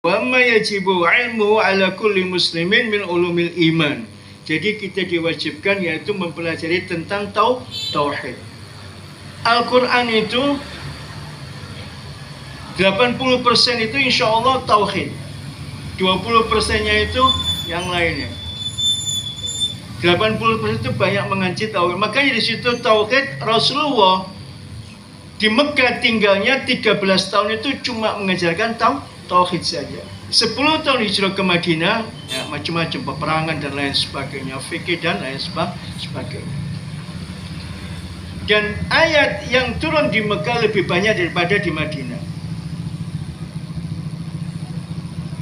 wa ma yajibu ilmu ala kulli muslimin min ulumil iman. Jadi kita diwajibkan yaitu mempelajari tentang tauhid. Al-Quran itu 80% itu insya Allah tauhid, 20%-nya itu yang lainnya. 80% itu banyak mengaji tauhid. Makanya di situ tauhid, Rasulullah di Mekah tinggalnya 13 tahun itu cuma mengajarkan tauhid saja. 10 tahun hijrah ke Madinah, ya, macam-macam peperangan dan lain sebagainya, fikih dan lain sebagainya. Dan ayat yang turun di Mekah lebih banyak daripada di Madinah.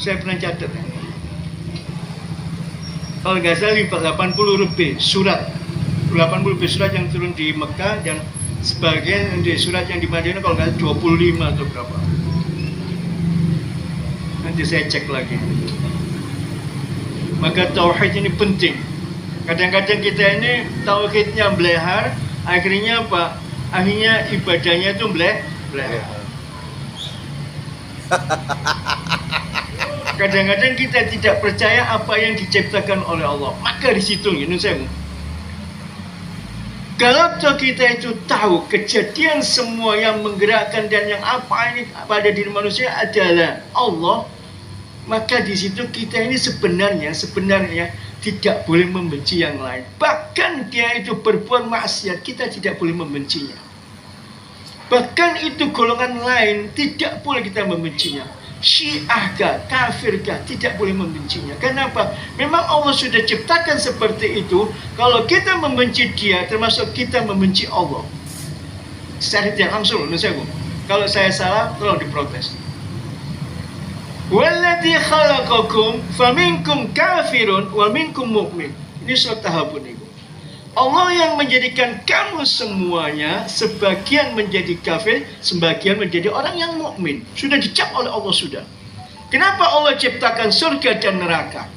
Saya pernah catat. Kalau nggak salah 80 lebih surat, 80 lebih surat yang turun di Mekah, dan sebagian di surat yang di Madinah kalau nggak 25 atau berapa. Nanti saya cek lagi. Maka tauhid ini penting. Kadang-kadang kita ini tauhidnya belehar, akhirnya apa? Akhirnya ibadahnya itu belehar. Kadang-kadang kita tidak percaya apa yang diciptakan oleh Allah. Maka di situ ini saya. Kalau kita itu tahu kejadian semua yang menggerakkan dan yang apa ini pada diri manusia adalah Allah, maka di situ kita ini sebenarnya tidak boleh membenci yang lain. Bahkan dia itu berbuat maksiat, kita tidak boleh membencinya. Bahkan itu golongan lain tidak boleh kita membencinya. Syiahkah, kafirkah, tidak boleh membencinya. Kenapa? Memang Allah sudah ciptakan seperti itu. Kalau kita membenci dia, termasuk kita membenci Allah. Secara tidak langsung, kalau saya salah, tolong diprotes. Walladzi khalaqakum faminkum kafirun wa minkum mu'min. Ini surat Tahabun itu. Allah yang menjadikan kamu semuanya, sebagian menjadi kafir, sebagian menjadi orang yang mukmin. Sudah dicap oleh Allah sudah. Kenapa Allah ciptakan surga dan neraka?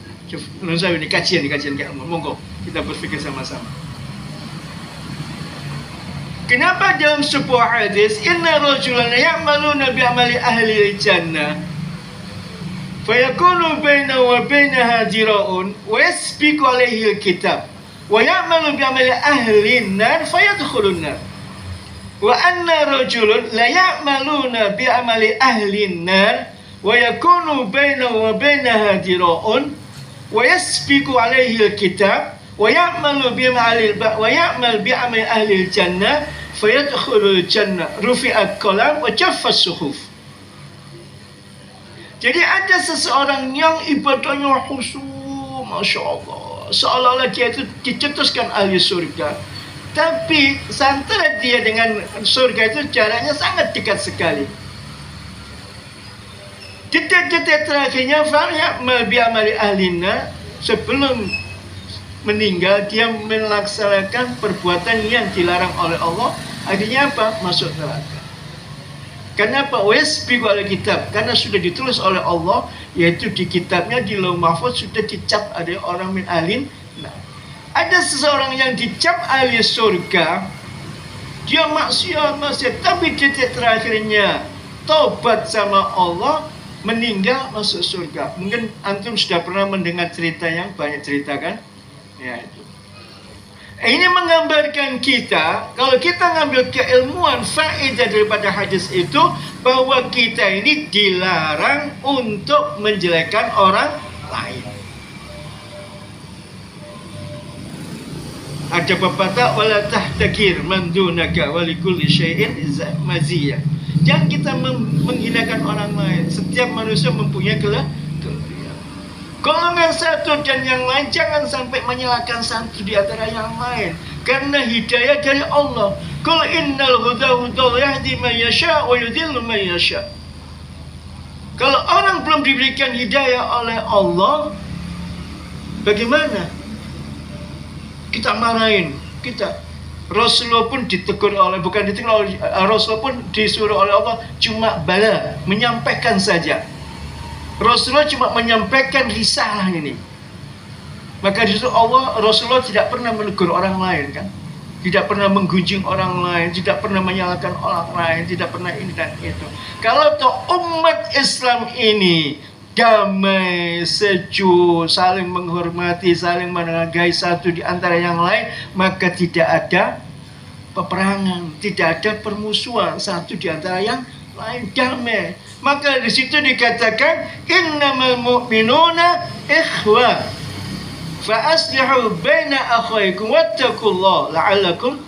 Menurut saya ini kajian ilmu. Monggo kita berpikir sama-sama. Kenapa dalam sebuah hadis, inna rajulan ya'maluna bi'amali ahli jannah, fayakunu bainahu wa bainaha dira'un, wa yasbiqu alaihi al-kitab, wa ya'malu bi'amali ahli an-nar fayadkhulun nar. Wa anna rajulun la ya'maluna bi'amali ahli an-nar wa yakunu bainahu wa bainaha dira'un wa yasbiqu alaihi al-kitab wa ya'mal bi'amali ahli al-jannah fayadkhulul jannah rufi'at qalam wa jaffas suhuf. Jadi ada seseorang yang ibadahnya khusyuk, Masya Allah, seolah-olah dia itu dicetuskan ahli surga. Tapi antara dia dengan surga itu jaraknya sangat dekat sekali. Detik-detik terakhirnya fa'ya'mal bi'amali ahlina, sebelum meninggal dia melaksanakan perbuatan yang dilarang oleh Allah. Akhirnya apa? Masuk neraka. Kenapa? Wasbiqu ala kitab, karena sudah ditulis oleh Allah, yaitu di kitabnya di Lauh Mahfuz sudah dicap ada orang min ahlin. Nah, ada seseorang yang dicap ahli surga, dia maksiat, tapi detik terakhirnya taubat sama Allah, meninggal masuk surga. Mungkin antum sudah pernah mendengar cerita yang banyak ceritakan, ya itu. Ini menggambarkan kita, kalau kita ngambil keilmuan faedah daripada hadis itu, bahwa kita ini dilarang untuk menjelekkan orang lain. Ada pepatah, wala tahtakir man dunaka wa likulli syai'in maziyah. Jangan kita menghinakan orang lain. Setiap manusia mempunyai kelebihan. Golongan satu dan yang lain jangan sampai menyalahkan satu di antara yang lain, karena hidayah dari Allah. Qul innal huda hudallah yahdi man yasha wa yudhillu man yasha. Kalau orang belum diberikan hidayah oleh Allah, bagaimana? Kita marahin, kita. Rasulullah pun ditegur oleh, bukan ditegur oleh Rasulullah pun disuruh oleh Allah cuma bala, menyampaikan saja. Rasulullah cuma menyampaikan risalah ini. Maka disitu Rasulullah tidak pernah menegur orang lain, kan? Tidak pernah menggunjing orang lain, tidak pernah menyalahkan orang lain, tidak pernah ini dan itu. Kalau toh umat Islam ini damai, sejuk, saling menghormati, saling menghargai satu di antara yang lain, maka tidak ada peperangan, tidak ada permusuhan satu di antara yang lain, damai. Maka di situ dikatakan innamal mu'minuna ikhwah fa aslihu baina akhawaykum wattaqullaha la'allakum